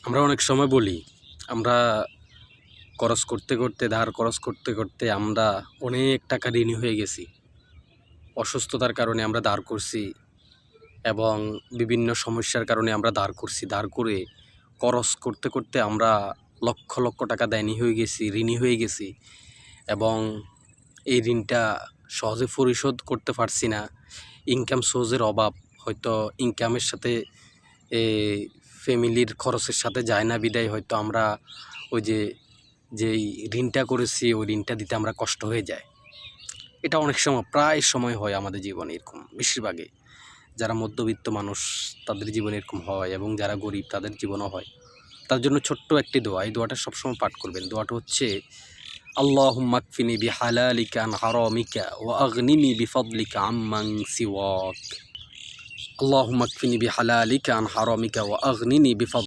আমরা অনেক সময় বলি আমরা খরচ করতে করতে ধার খরচ করতে করতে আমরা অনেক টাকা ঋণী হয়ে গেছি। অসুস্থতার কারণে আমরা ধার করছি এবং বিভিন্ন সমস্যার কারণে আমরা ধার করছি। ধার করে খরচ করতে করতে আমরা লক্ষ লক্ষ টাকা ঋণী হয়ে গেছি এবং এই ঋণটা সহজে পরিশোধ করতে পারছি না। ইনকাম সোর্সের অভাব, হয়তো ইনকামের সাথে ফ্যামিলির খরচের সাথে যায় না বিদায় হয়তো আমরা ওই যেই ঋণটা করেছি ওই ঋণটা দিতে আমরা কষ্ট হয়ে যায়। এটা অনেক সময় প্রায় সময় হয় আমাদের জীবনে এরকম, বেশিরভাগে যারা মধ্যবিত্ত মানুষ তাদের জীবনে এরকম হয় এবং যারা গরিব তাদের জীবনও হয়। তার জন্য ছোট্ট একটি দোয়া, এই দোয়াটা সবসময় পাঠ করবেন। দোয়াটা হচ্ছে আল্লাহুম্মা কফিনি বিহালালিকা আন হারামিকা ওয়া আগনিনি বিফাদলিকা আম্মান সিওয়াক। আল্লাহুম্মা কফিনি বিহালালিকা আন হারামিকা ওয়া আগনিনি বিফাদলিকা